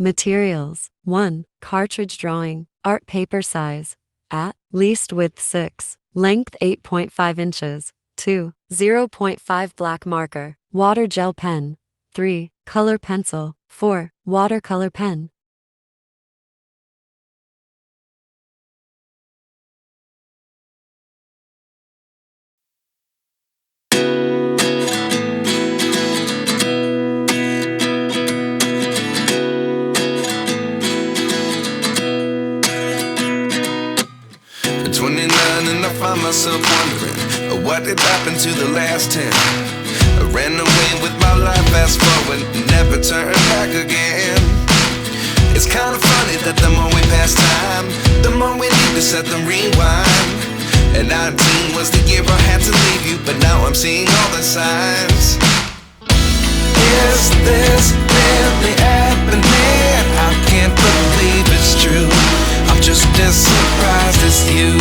Materials: 1. Cartridge drawing, art paper size, at least width 6, length 8.5 inches. 2. 0.5 black marker, water gel pen. 3. Color pencil. 4. Watercolor pen. At 29 and I find myself wondering, what did happen to the last 10? I ran away with my life, fast forward, never turn back again. It's kind of funny that the more we pass time, the more we need to set them rewind. And 19 was the year I had to leave you, but now I'm seeing all the signs. Is this really happening? I can't believe it's true. I'm just as surprised as you.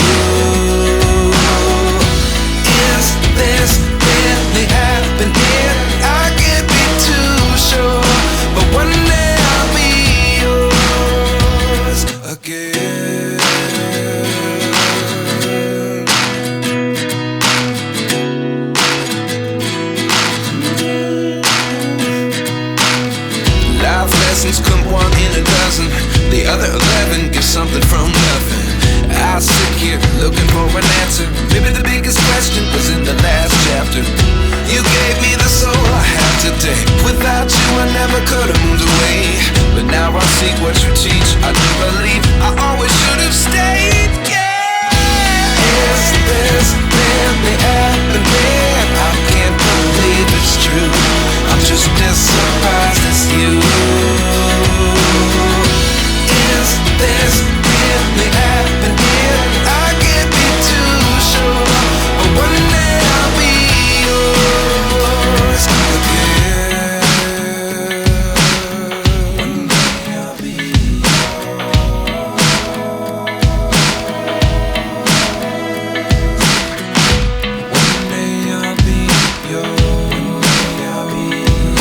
Is this really happening? I can't be too sure, but one day I'll be yours again. Life lessons come one in a dozen, the other 11 give something from nothing. I sit here looking for an answer. Maybe the biggest question was in the last chapter. You gave me the soul I have today. Without you I never could have moved away. But now I see what you teach. I do believe I always should have stayed. Yeah. Is this really happening? I can't believe it's true. I'm just as surprised as you. Is this really happening? I can't be too sure, but one day I'll be yours again. One day I'll be yours. One day I'll be yours. One day I'll be yours.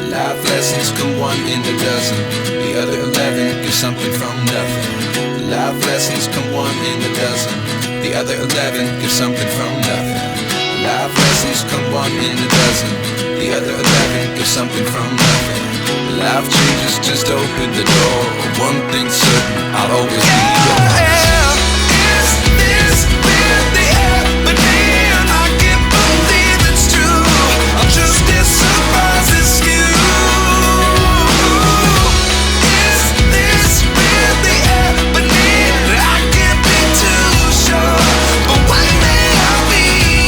Life lessons come one in a dozen, the other 11 give something from nothing. Life lessons come one in a dozen, the other 11 give something from nothing. Life lessons come one in a dozen, the other 11 give something from nothing. Life changes just open the door. One thing's certain, I'll always be yours. Is this really happening? I can't believe it's true. I'm just as surprised as you. Is this really happening? I can't be too sure, but one day I'll be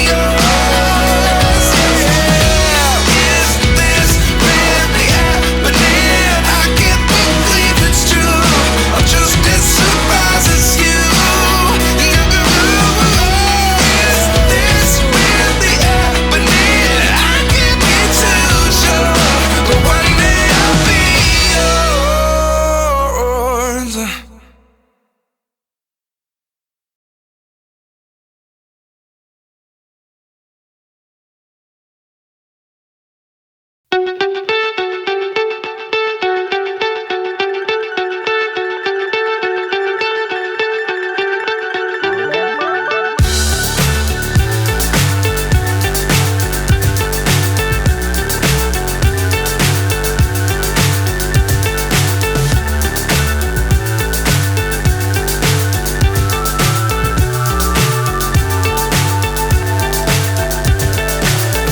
yours. Yeah. Is this really happening? I can't believe it's true. I'm just as surprised as you. Is this really happening? I can't be too sure, but one day I'll be yours.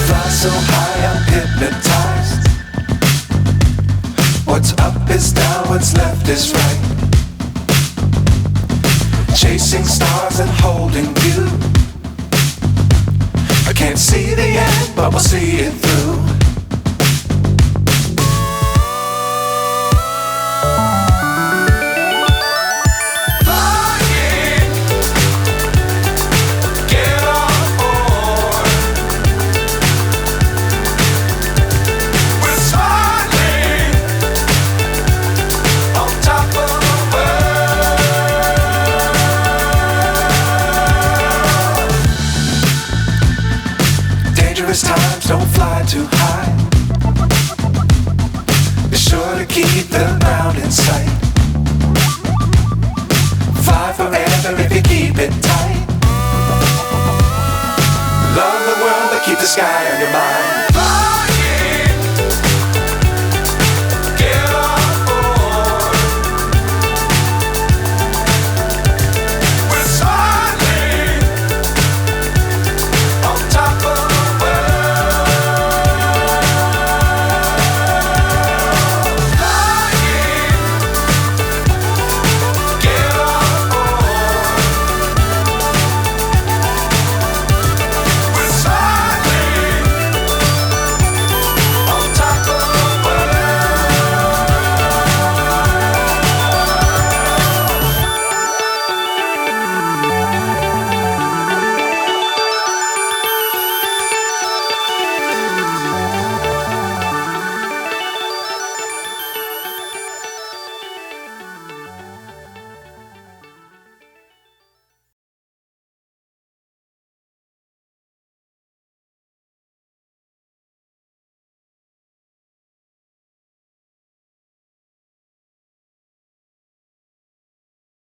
Fly so high, I'm hypnotized. What's up is down, what's left is right. Chasing stars and holding you. I can't see the end, but we'll see it through. Flying, get on board. We're smiling on top of the world. Dangerous Dangerous times, don't fly too high. Be sure to keep the ground in sight. Fly forever if you keep it tight. Love the world, but keep the sky on your mind.